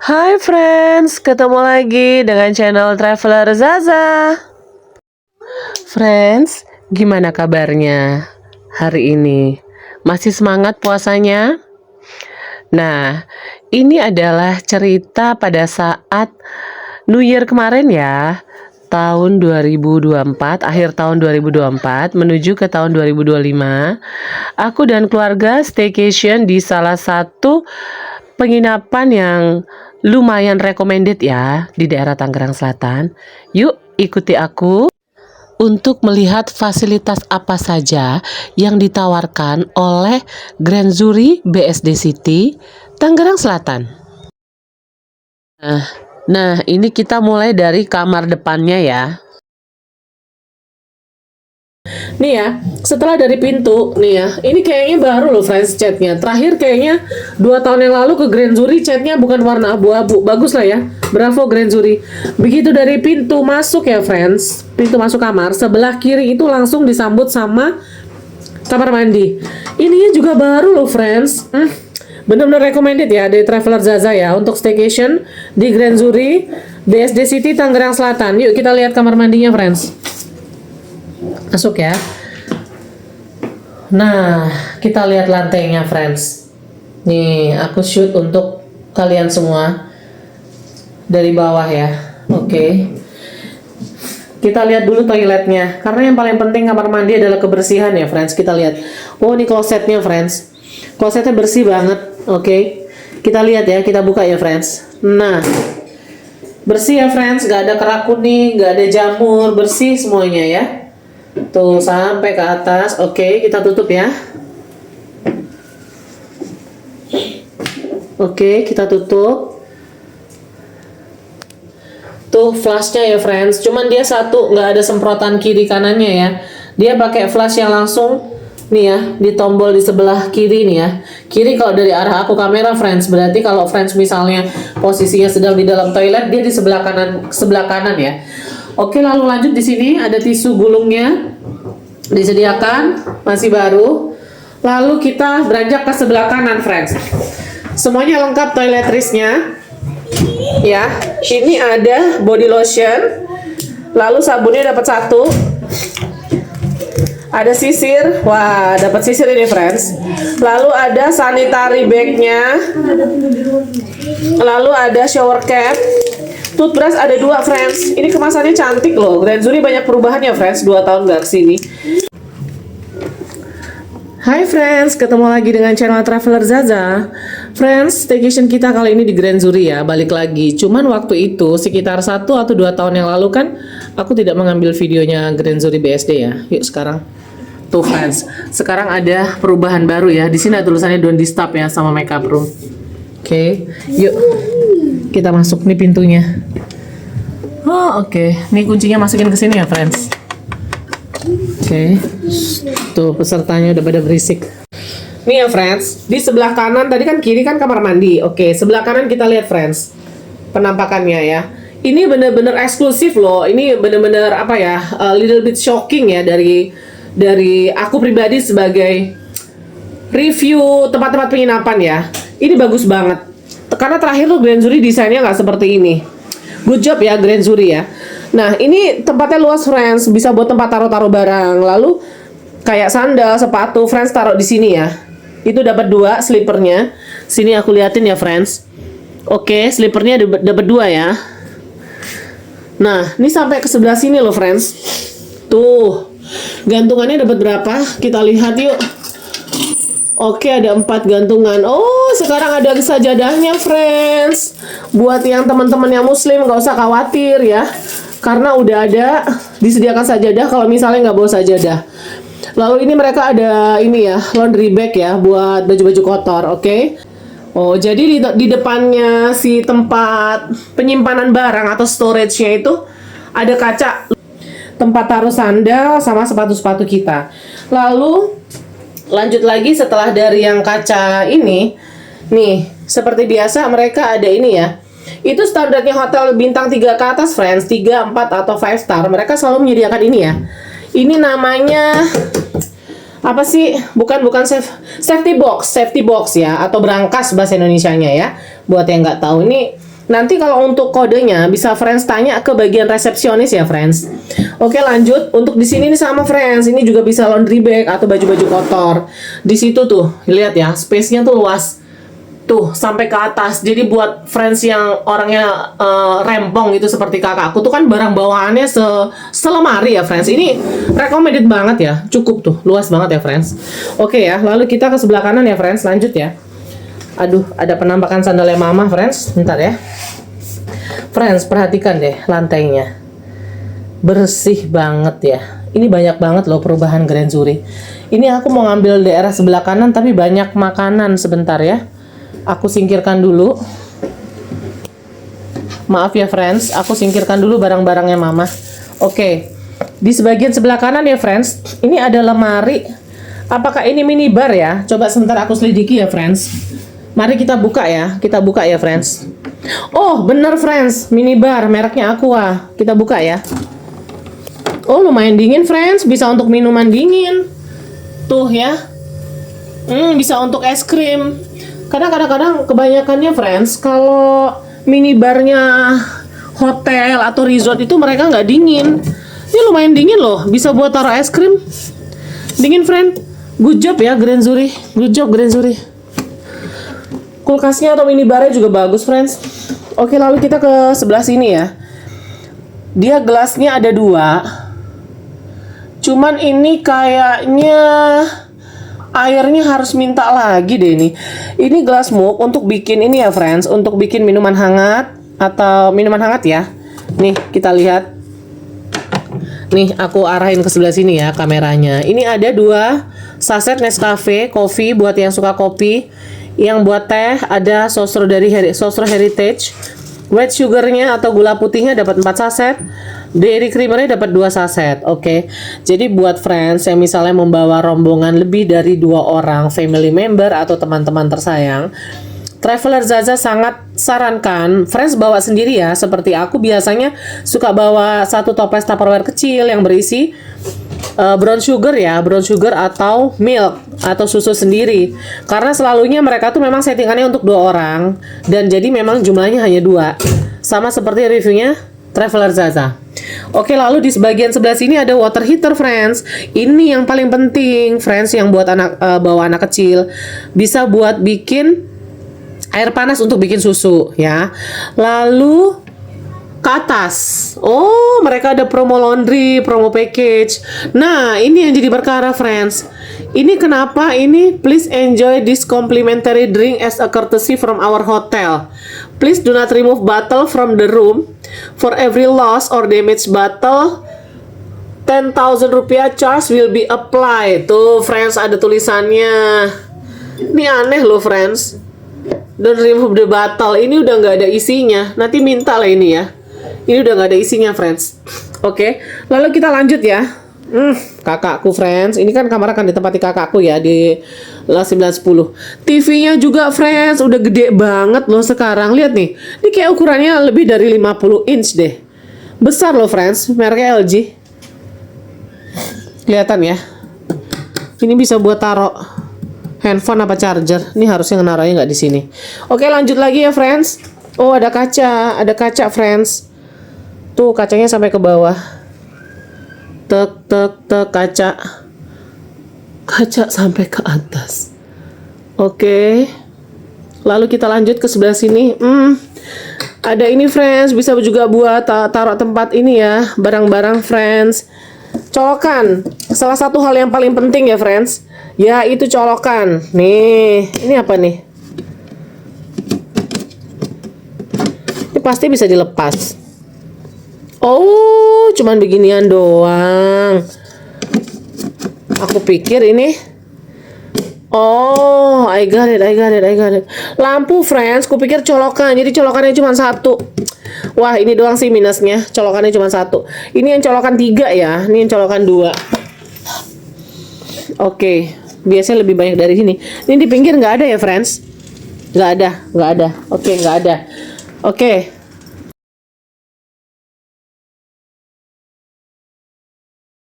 Hai friends, ketemu lagi dengan channel Traveler Zaza. Friends, gimana kabarnya hari ini? Masih semangat puasanya? Nah, ini adalah cerita pada saat New Year kemarin ya. Tahun 2024, akhir tahun 2024 menuju ke tahun 2025. Aku dan keluarga staycation di salah satu penginapan yang lumayan recommended ya di daerah Tangerang Selatan. Yuk ikuti aku untuk melihat fasilitas apa saja yang ditawarkan oleh Grand Zuri BSD City Tangerang Selatan. Nah, ini kita mulai dari kamar depannya ya. Nih ya, setelah dari pintu, nih ya, ini kayaknya baru loh friends catnya. Terakhir kayaknya 2 tahun yang lalu ke Grand Zuri catnya bukan warna abu-abu. Bagus lah ya, bravo Grand Zuri. Begitu dari pintu masuk ya friends, pintu masuk kamar, sebelah kiri itu langsung disambut sama kamar mandi. Ininya juga baru loh friends. Bener-bener recommended ya dari Traveler Zaza ya untuk staycation di Grand Zuri BSD City Tangerang Selatan. Yuk kita lihat kamar mandinya friends. Masuk ya. Nah, kita lihat lantainya friends. Nih, aku shoot untuk kalian semua dari bawah ya. Oke. Kita lihat dulu toiletnya. Karena yang paling penting kamar mandi adalah kebersihan ya friends. Kita lihat. Oh, ini klosetnya friends. Klosetnya bersih banget. Oke. Kita lihat ya, kita buka ya friends. Nah, bersih ya friends, gak ada kerak kuning, gak ada jamur, bersih semuanya ya. Tuh sampai ke atas. Oke, kita tutup ya. Oke, kita tutup. Tuh flashnya ya friends. Cuman dia satu, nggak ada semprotan kiri kanannya ya. Dia pakai flash yang langsung nih ya, di tombol di sebelah kiri nih ya. Kiri kalau dari arah aku kamera friends. Berarti kalau friends misalnya posisinya sedang di dalam toilet, dia di sebelah kanan ya. Oke, lalu lanjut di sini ada tisu gulungnya disediakan, masih baru. Lalu kita beranjak ke sebelah kanan, friends. Semuanya lengkap toiletrisnya. Ya, ini ada body lotion. Lalu sabunnya dapat 1. Ada sisir. Wah, dapat sisir ini, friends. Lalu ada sanitary bag-nya. Lalu ada shower cap. Toothbrush ada 2 friends. Ini kemasannya cantik loh. Grand Zuri banyak perubahan ya friends. 2 tahun gak kesini. Hai friends, ketemu lagi dengan channel Traveler Zaza. Friends, staycation kita kali ini di Grand Zuri ya. Balik lagi. Cuman waktu itu sekitar 1 atau 2 tahun yang lalu kan aku tidak mengambil videonya Grand Zuri BSD ya. Yuk sekarang. Tuh friends, sekarang ada perubahan baru ya. Di sini ada tulisannya don't disturb ya sama makeup room. Oke, yuk. Kita masuk nih pintunya. Oh, oke. Nih kuncinya masukin ke sini ya, friends. Oke. Tuh pesertanya udah pada berisik. Nih ya, friends. Di sebelah kanan tadi kan kiri kan kamar mandi. Oke, sebelah kanan kita lihat, friends. Penampakannya ya. Ini bener-bener eksklusif loh. Ini bener-bener apa ya? Little bit shocking ya dari aku pribadi sebagai review tempat-tempat penginapan ya. Ini bagus banget. Karena terakhir tuh Grand Zuri desainnya nggak seperti ini. Good job ya Grand Zuri ya. Nah ini tempatnya luas friends, bisa buat tempat taruh-taruh barang. Lalu kayak sandal, sepatu, friends taruh di sini ya. Itu dapat 2 slipernya. Sini aku liatin ya friends. Oke, slipernya dapat 2 ya. Nah ini sampai ke sebelah sini loh friends. Tuh gantungannya dapat berapa? Kita lihat yuk. Oke, ada 4 gantungan. Oh, sekarang ada sajadahnya, friends. Buat yang teman-teman yang muslim, nggak usah khawatir ya. Karena udah ada disediakan sajadah kalau misalnya nggak bawa sajadah. Lalu ini mereka ada ini ya, laundry bag ya, buat baju-baju kotor, oke? Oh, jadi di depannya si tempat penyimpanan barang atau storage-nya itu ada kaca. Tempat taruh sandal sama sepatu-sepatu kita. Lalu lanjut lagi setelah dari yang kaca ini, nih seperti biasa mereka ada ini ya. Itu standarnya hotel bintang 3 ke atas friends, 3, 4 atau 5 star. Mereka selalu menyediakan ini ya. Ini namanya apa sih? Bukan safety box ya atau berangkas bahasa Indonesianya ya. Buat yang nggak tahu ini Nanti kalau untuk kodenya bisa friends tanya ke bagian resepsionis ya friends. Oke lanjut, untuk di sini nih sama friends, ini juga bisa laundry bag atau baju-baju kotor. Di situ tuh, lihat ya, space-nya tuh luas. Tuh sampai ke atas. Jadi buat friends yang orangnya rempong gitu seperti kakakku tuh kan barang bawaannya selemari ya friends. Ini recommended banget ya. Cukup tuh, luas banget ya friends. Oke ya, lalu kita ke sebelah kanan ya friends. Lanjut ya. Aduh, ada penampakan sandalnya mama friends. Bentar ya. Friends, perhatikan deh lantainya. Bersih banget ya. Ini banyak banget loh perubahan Grand Zuri. Ini aku mau ngambil daerah sebelah kanan tapi banyak makanan sebentar ya. Aku singkirkan dulu. Maaf ya friends, aku singkirkan dulu barang-barangnya mama. Oke. Di sebagian sebelah kanan ya friends, ini ada lemari. Apakah ini minibar ya? Coba sebentar aku selidiki ya friends. Mari kita buka ya. Kita buka ya friends. Oh, bener friends, minibar mereknya Aqua. Kita buka ya. Oh, lumayan dingin friends, bisa untuk minuman dingin. Tuh ya. Bisa untuk es krim. Karena kadang-kadang kebanyakannya friends, kalau minibarnya hotel atau resort itu mereka nggak dingin. Ini lumayan dingin loh, bisa buat taruh es krim. Dingin friend. Good job ya Grand Zuri. Good job Grand Zuri. Kulkasnya atau minibarnya juga bagus friends. Oke, lalu kita ke sebelah sini ya. Dia gelasnya ada 2. Cuman ini kayaknya airnya harus minta lagi deh ini. Ini gelas mug untuk bikin ini ya friends, untuk bikin minuman hangat atau minuman hangat ya. Nih, kita lihat. Nih, aku arahin ke sebelah sini ya kameranya. Ini ada 2 saset Nescafe coffee buat yang suka kopi. Yang buat teh ada Sosro Heritage. White sugarnya atau gula putihnya dapat 4 saset. Dairy creamernya dapat 2 saset. Oke. Jadi buat friends yang misalnya membawa rombongan lebih dari 2 orang, family member atau teman-teman tersayang, Traveler Zaza sangat sarankan friends bawa sendiri ya. Seperti aku biasanya suka bawa 1 toples Tupperware kecil yang berisi brown sugar ya, brown sugar atau milk atau susu sendiri. Karena selalunya mereka tuh memang settingannya untuk 2 orang dan jadi memang jumlahnya hanya 2. Sama seperti reviewnya Traveler Zaza. Oke, lalu di sebagian sebelah sini ada water heater friends. Ini yang paling penting friends, yang buat bawa anak kecil. Bisa buat bikin air panas untuk bikin susu ya. Lalu ke atas. Oh, mereka ada promo laundry, promo package. Nah, ini yang jadi perkara friends. Ini kenapa ini please enjoy this complimentary drink as a courtesy from our hotel. Please do not remove bottle from the room. For every lost or damaged bottle, 10,000 rupiah charge will be applied. Tuh friends, ada tulisannya. Ini aneh loh friends. Don't remove the bottle. Ini udah nggak ada isinya. Nanti minta lah ini ya. Ini udah nggak ada isinya friends. Oke, lalu kita lanjut ya. Kakakku friends, ini kan kamar akan ditempati kakakku ya di 910. TV-nya juga friends udah gede banget loh sekarang. Lihat nih, ini kayak ukurannya lebih dari 50 inch deh. Besar loh friends, mereknya LG. Kelihatan ya. Ini bisa buat taruh handphone apa charger. Ini harusnya naruhnya nggak di sini. Oke, lanjut lagi ya friends. Oh, ada kaca friends. Tuh kacanya sampai ke bawah. Tek kaca sampai ke atas. Oke. Lalu kita lanjut ke sebelah sini. Ada ini friends, bisa juga buat taruh tempat ini ya, barang-barang friends. Colokan. Salah satu hal yang paling penting ya friends, ya itu colokan. Nih, ini apa nih? Ini pasti bisa dilepas. Oh, cuman beginian doang. Aku pikir ini. Oh, I got it. Lampu, friends. Kupikir colokan. Jadi colokannya cuma 1. Wah, ini doang sih minusnya. Colokannya cuma 1. Ini yang colokan 3 ya. Ini yang colokan 2. Oke. Biasanya lebih banyak dari sini. Ini di pinggir nggak ada ya, friends? Nggak ada. Oke, nggak ada. Oke.